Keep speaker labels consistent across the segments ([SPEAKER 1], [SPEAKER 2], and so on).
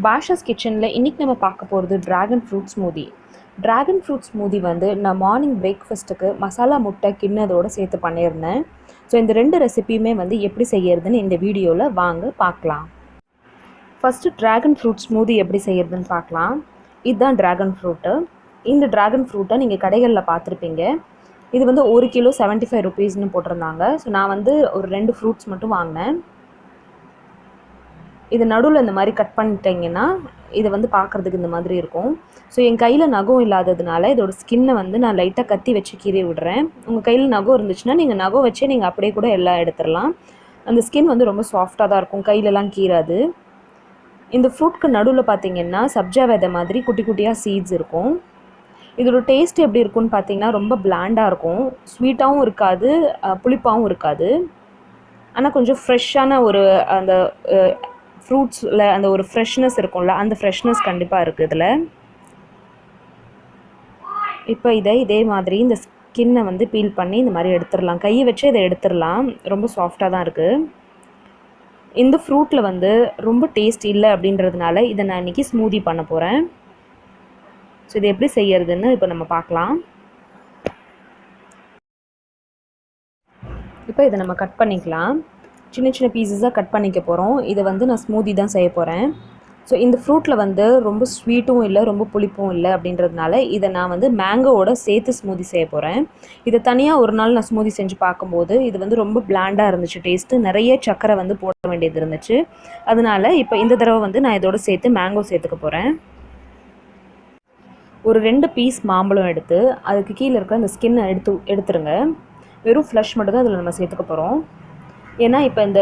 [SPEAKER 1] பாஷாஸ் கிச்சனில் இன்றைக்கி நம்ம பார்க்க போகிறது dragon fruit smoothie. Dragon fruit smoothie வந்து நான் மார்னிங் பிரேக்ஃபாஸ்ட்டுக்கு மசாலா முட்டை கிண்ணதோடு சேர்த்து பண்ணியிருந்தேன். ஸோ இந்த ரெண்டு ரெசிபியுமே வந்து எப்படி செய்யறதுன்னு இந்த வீடியோவில் வாங்க பார்க்கலாம். ஃபஸ்ட்டு ட்ராகன் ஃப்ரூட் ஸ்மூதி எப்படி செய்யறதுன்னு பார்க்கலாம். இதுதான் ட்ராகன் ஃப்ரூட்டு. இந்த ட்ராகன் ஃப்ரூட்டை நீங்கள் கடைகளில் பார்த்துருப்பீங்க. இது வந்து 1 கிலோ 75 ருபீஸ்னு போட்டிருந்தாங்க. ஸோ நான் வந்து ஒரு 2 ஃப்ரூட்ஸ் மட்டும் வாங்கினேன். இது நடுவில் இந்த மாதிரி கட் பண்ணிட்டீங்கன்னா இது வந்து பார்க்குறதுக்கு இந்த மாதிரி இருக்கும். ஸோ என் கையில் நகம் இல்லாததுனால இதோட ஸ்கின்னை வந்து நான் லைட்டாக கத்தி வச்சு கீறி விடுறேன். உங்கள் கையில் நகம் இருந்துச்சுன்னா நீங்கள் நகம் வச்சே நீங்கள் அப்படியே கூட எல்லாம் எடுத்துடலாம். அந்த ஸ்கின் வந்து ரொம்ப சாஃப்டாக தான் இருக்கும், கையிலலாம் கீறாது. இந்த ஃப்ரூட்க்கு நடுவில் பார்த்திங்கன்னா சப்ஜா விதை மாதிரி குட்டி குட்டியாக சீட்ஸ் இருக்கும். இதோட டேஸ்ட் எப்படி இருக்குன்னு பார்த்தீங்கன்னா ரொம்ப பிளாண்டாக இருக்கும். ஸ்வீட்டாகவும் இருக்காது, புளிப்பாகவும் இருக்காது. ஆனால் கொஞ்சம் ஃப்ரெஷ்ஷான ஒரு அந்த ஃப்ரூட்ஸில் அந்த ஒரு ஃப்ரெஷ்னஸ் இருக்கும்ல, அந்த ஃப்ரெஷ்னஸ் கண்டிப்பாக இருக்குது இதில். இப்போ இதே மாதிரி இந்த ஸ்கின்னை வந்து பீல் பண்ணி இந்த மாதிரி எடுத்துடலாம். கையை வச்சு இதை எடுத்துடலாம். ரொம்ப சாஃப்டாக தான் இருக்குது. இந்த ஃப்ரூட்டில் வந்து ரொம்ப டேஸ்ட் இல்லை அப்படின்றதுனால இதை நான் இன்றைக்கி ஸ்மூதி பண்ண போகிறேன். ஸோ இது எப்படி செய்யறதுன்னு இப்போ நம்ம பார்க்கலாம். இப்போ இதை நம்ம கட் பண்ணிக்கலாம். சின்ன சின்ன பீசஸாக கட் பண்ணிக்க போகிறோம். இதை வந்து நான் ஸ்மூதி தான் செய்ய போகிறேன். ஸோ இந்த ஃப்ரூட்டில் வந்து ரொம்ப ஸ்வீட்டும் இல்லை, ரொம்ப புளிப்பும் இல்லை அப்படின்றதுனால இதை நான் வந்து மேங்கோவோட சேர்த்து ஸ்மூதி செய்ய போகிறேன். இதை தனியாக ஒரு நாள் நான் ஸ்மூதி செஞ்சு பார்க்கும்போது இது வந்து ரொம்ப பிளாண்டாக இருந்துச்சு டேஸ்ட்டு. நிறைய சக்கரை வந்து போட வேண்டியது இருந்துச்சு. அதனால் இப்போ இந்த தடவை வந்து நான் இதோட சேர்த்து மேங்கோ சேர்த்துக்க போகிறேன். ஒரு 2 பீஸ் மாம்பழம் எடுத்து அதுக்கு கீழே இருக்கிற அந்த ஸ்கின்னை எடுத்துருங்க. வெறும் ஃப்ளஷ் மட்டும் தான் அதில் நம்ம சேர்த்துக்க போகிறோம். ஏன்னா இப்போ இந்த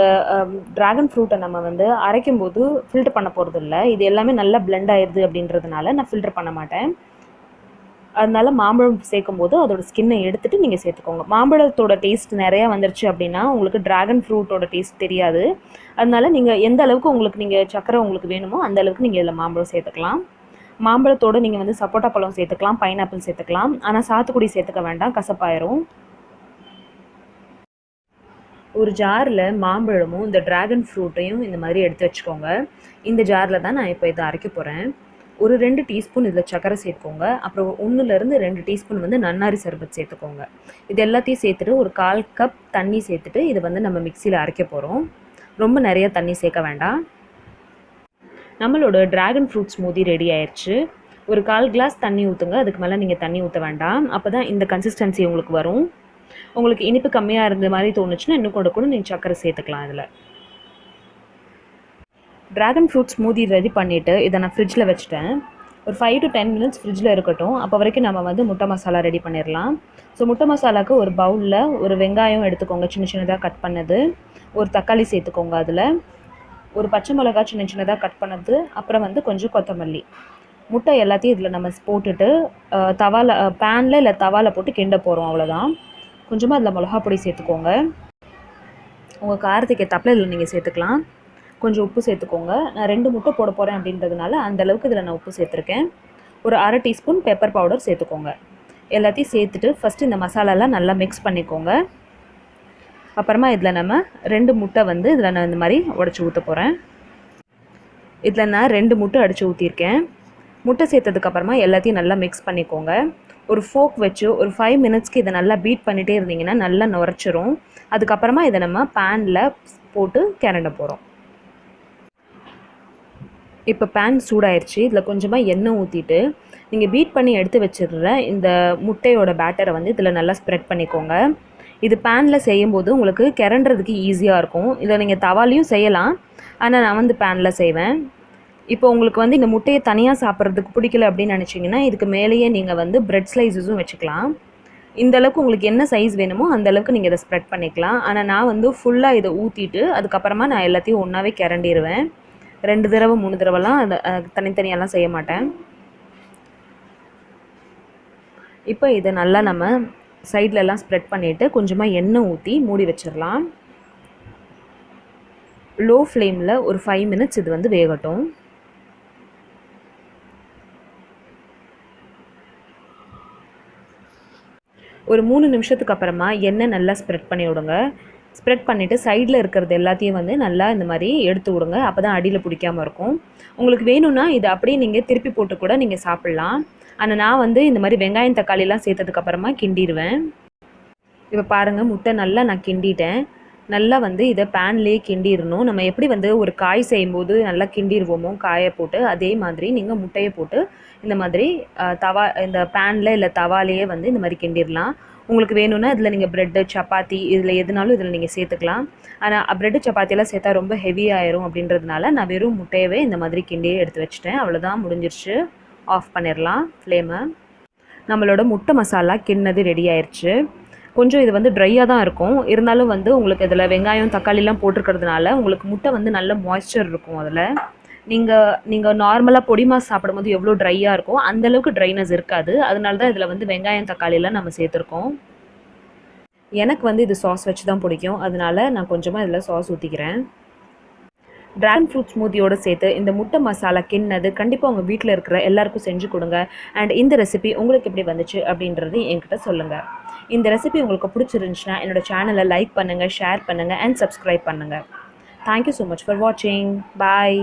[SPEAKER 1] ட்ராகன் ஃப்ரூட்டை நம்ம வந்து அரைக்கும் போது ஃபில்டர் பண்ண போகிறது இல்லை. இது எல்லாமே நல்லா பிளெண்ட் ஆயிடுது அப்படின்றதுனால நான் ஃபில்டர் பண்ண மாட்டேன். அதனால மாம்பழம் சேர்க்கும் போது அதோட ஸ்கின்னை எடுத்துகிட்டு நீங்கள் சேர்த்துக்கோங்க. மாம்பழத்தோட டேஸ்ட் நிறையா வந்துருச்சு அப்படின்னா உங்களுக்கு ட்ராகன் ஃப்ரூட்டோட டேஸ்ட் தெரியாது. அதனால நீங்கள் எந்த அளவுக்கு நீங்கள் சக்கரை உங்களுக்கு வேணுமோ அந்த அளவுக்கு நீங்கள் இதில் மாம்பழம் சேர்த்துக்கலாம். மாம்பழத்தோடு நீங்கள் வந்து சப்போட்டா பழம் சேர்த்துக்கலாம், பைனாப்பிள் சேர்த்துக்கலாம். ஆனால் சாத்துக்குடி சேர்த்துக்க வேண்டாம், கசப்பாயிரும். ஒரு ஜாரில் மாம்பழமும் இந்த ட்ராகன் ஃப்ரூட்டையும் இந்த மாதிரி எடுத்து வச்சுக்கோங்க. இந்த ஜாரில் தான் நான் இப்போ இதை அரைக்க போகிறேன். ஒரு 2 டீஸ்பூன் இதில் சக்கரை சேர்த்துக்கோங்க. அப்புறம் 1லேருந்து 2 டீஸ்பூன் வந்து நன்னாரி சர்பத் சேர்த்துக்கோங்க. இது எல்லாத்தையும் சேர்த்துட்டு ஒரு 1/4 கப் தண்ணி சேர்த்துட்டு இதை வந்து நம்ம மிக்சியில் அரைக்க போகிறோம். ரொம்ப நிறைய தண்ணி சேர்க்க வேண்டாம். நம்மளோட ட்ராகன் ஃப்ரூட் ஸ்மூதி ரெடி ஆயிடுச்சு. ஒரு 1/4 கிளாஸ் தண்ணி ஊற்றுங்க. அதுக்கு மேலே நீங்கள் தண்ணி ஊற்ற வேண்டாம். அப்போ தான் இந்த கன்சிஸ்டன்சி உங்களுக்கு வரும். உங்களுக்கு இனிப்பு கம்மியாக இருந்த மாதிரி தோணுச்சுன்னா இன்னும் கூட நீங்கள் சக்கரை சேர்த்துக்கலாம். இதில் ட்ராகன் ஃப்ரூட் ஸ்மூதி ரெடி பண்ணிவிட்டு இதை நான் ஃப்ரிட்ஜில் வச்சுட்டேன். ஒரு 5 to 10 மினிட்ஸ் ஃப்ரிட்ஜில் இருக்கட்டும். அப்போ வரைக்கும் நம்ம வந்து முட்டை மசாலா ரெடி பண்ணிடலாம். ஸோ முட்டை மசாலாவுக்கு ஒரு பவுலில் ஒரு வெங்காயம் எடுத்துக்கோங்க, சின்ன சின்னதாக கட் பண்ணது. ஒரு தக்காளி சேர்த்துக்கோங்க. அதில் ஒரு பச்சை மிளகாய் சின்ன சின்னதாக கட் பண்ணது. அப்புறம் வந்து கொஞ்சம் கொத்தமல்லி. முட்டை எல்லாத்தையும் இதில் நம்ம போட்டுட்டு பேனில் இல்லை தவாவில் போட்டு கிண்ட போகிறோம். அவ்வளோதான். கொஞ்சமாக அதில் மிளகாப்பொடி சேர்த்துக்கோங்க. உங்கள் காரத்துக்கு ஏற்றாப்புல இதில் நீங்கள் சேர்த்துக்கலாம். கொஞ்சம் உப்பு சேர்த்துக்கோங்க. நான் 2 முட்டை போட போகிறேன் அப்படின்றதுனால அந்தளவுக்கு இதில் நான் உப்பு சேர்த்துருக்கேன். ஒரு 1/2 டீஸ்பூன் பெப்பர் பவுடர் சேர்த்துக்கோங்க. எல்லாத்தையும் சேர்த்துட்டு ஃபஸ்ட்டு இந்த மசாலாலாம் நல்லா மிக்ஸ் பண்ணிக்கோங்க. அப்புறமா இதில் நம்ம 2 முட்டை வந்து இதில் நான் இந்த மாதிரி உடச்சி ஊற்ற போகிறேன். இதில் நான் 2 முட்டை அடித்து ஊற்றிருக்கேன். முட்டை சேர்த்ததுக்கப்புறமா எல்லாத்தையும் நல்லா மிக்ஸ் பண்ணிக்கோங்க. ஒரு ஃபோக் வச்சு ஒரு 5 மினிட்ஸ்க்கு இதை நல்லா பீட் பண்ணிகிட்டே இருந்தீங்கன்னா நல்லா நுரைச்சிரும். அதுக்கப்புறமா இதை நம்ம பேனில் போட்டு கிளற போகிறோம். இப்போ பேன் சூடாயிருச்சு. இதில் கொஞ்சமாக எண்ணெய் ஊற்றிட்டு நீங்கள் பீட் பண்ணி எடுத்து வச்சிடுற இந்த முட்டையோட பேட்டரை வந்து இதில் நல்லா ஸ்ப்ரெட் பண்ணிக்கோங்க. இது பேனில் செய்யும்போது உங்களுக்கு கிளறதுக்கு ஈஸியாக இருக்கும். இதை நீங்கள் தவாலையும் செய்யலாம், ஆனால் நான் வந்து பேனில் செய்வேன். இப்போ உங்களுக்கு வந்து இந்த முட்டையை தனியாக சாப்பிட்றதுக்கு பிடிக்கல அப்படின்னு நினச்சிங்கன்னா இதுக்கு மேலேயே நீங்கள் வந்து பிரெட் ஸ்லைஸஸும் வச்சுக்கலாம். இந்தளவுக்கு உங்களுக்கு என்ன சைஸ் வேணுமோ அந்தளவுக்கு நீங்கள் இதை ஸ்ப்ரெட் பண்ணிக்கலாம். ஆனால் நான் வந்து ஃபுல்லாக இதை ஊற்றிட்டு அதுக்கப்புறமா நான் எல்லாத்தையும் ஒன்றாவே கிளண்டிடுவேன். 2 தடவை 3 தடவைலாம் அதை தனித்தனியாலாம் செய்ய மாட்டேன். இப்போ இதை நல்லா நம்ம சைட்லலாம் ஸ்ப்ரெட் பண்ணிவிட்டு கொஞ்சமாக எண்ணெய் ஊற்றி மூடி வச்சிடலாம். லோ ஃப்ளேமில் ஒரு 5 மினிட்ஸ் இது வந்து வேகட்டும். ஒரு 3 நிமிஷத்துக்கு அப்புறமா எண்ணெய் நல்லா ஸ்ப்ரெட் பண்ணி விடுங்க. ஸ்ப்ரெட் பண்ணிவிட்டு சைடில் இருக்கிறது எல்லாத்தையும் வந்து நல்லா இந்த மாதிரி எடுத்து விடுங்க. அப்போ தான் அடியில் பிடிக்காமல் இருக்கும். உங்களுக்கு வேணும்னா இதை அப்படியே நீங்கள் திருப்பி போட்டு கூட நீங்கள் சாப்பிட்லாம். ஆனால் நான் வந்து இந்த மாதிரி வெங்காயம் தக்காளிலாம் சேர்த்ததுக்கப்புறமா கிண்டிடுவேன். இப்போ பாருங்கள், முட்டை நல்லா நான் கிண்டிட்டேன். நல்லா வந்து இதை பேன்லேயே கிண்டிடணும். நம்ம எப்படி வந்து ஒரு காய் செய்யும்போது நல்லா கிண்டிடுவோமோ காயை போட்டு, அதே மாதிரி நீங்கள் முட்டையை போட்டு இந்த மாதிரி இந்த பேனில் இல்லை தவாலேயே வந்து இந்த மாதிரி கிண்டிடலாம். உங்களுக்கு வேணும்னா இதில் நீங்கள் ப்ரெட்டு சப்பாத்தி இதில் எதுனாலும் இதில் நீங்கள் சேர்த்துக்கலாம். ஆனால் ப்ரெட்டு சப்பாத்தியெல்லாம் சேர்த்தா ரொம்ப ஹெவி ஆயிரும் அப்படின்றதுனால நான் வெறும் முட்டையவே இந்த மாதிரி கிண்டியே எடுத்து வச்சுட்டேன். அவ்வளோதான், முடிஞ்சிருச்சு. ஆஃப் பண்ணிடலாம் ஃப்ளேமை. நம்மளோட முட்டை மசாலா கிண்ணது ரெடி ஆயிடுச்சு. கொஞ்சம் இது வந்து ட்ரையாக தான் இருக்கும். இருந்தாலும் வந்து உங்களுக்கு இதில் வெங்காயம் தக்காளிலாம் போட்டிருக்கிறதுனால உங்களுக்கு முட்டை வந்து நல்ல மாய்ஸ்சர் இருக்கும். அதில் நீங்கள் நார்மலாக பொடி மாஸ் சாப்பிடும்போது எவ்வளோ ட்ரையாக இருக்கும் அந்தளவுக்கு ட்ரைனஸ் இருக்காது. அதனால தான் இதில் வந்து வெங்காயம் தக்காளிலாம் நம்ம சேர்த்துருக்கோம். எனக்கு வந்து இது சாஸ் வச்சு தான் பிடிக்கும். அதனால நான் கொஞ்சமாக இதில் சாஸ் ஊற்றிக்கிறேன். ட்ராகன் ஃப்ரூட் ஸ்மூத்தியோடு சேர்த்து இந்த முட்டை மசாலா கிண்ணது கண்டிப்பாக உங்கள் வீட்டில் இருக்கிற எல்லாருக்கும் செஞ்சு கொடுங்க. அண்ட் இந்த ரெசிபி உங்களுக்கு எப்படி வந்துச்சு அப்படின்றது என்கிட்ட சொல்லுங்கள். இந்த ரெசிபி உங்களுக்கு பிடிச்சிருந்துச்சுன்னா என்னோடய சேனலை லைக் பண்ணுங்கள், ஷேர் பண்ணுங்கள் அண்ட் சப்ஸ்கிரைப் பண்ணுங்கள். தேங்க்யூ ஸோ மச் ஃபார் வாட்சிங். பாய்.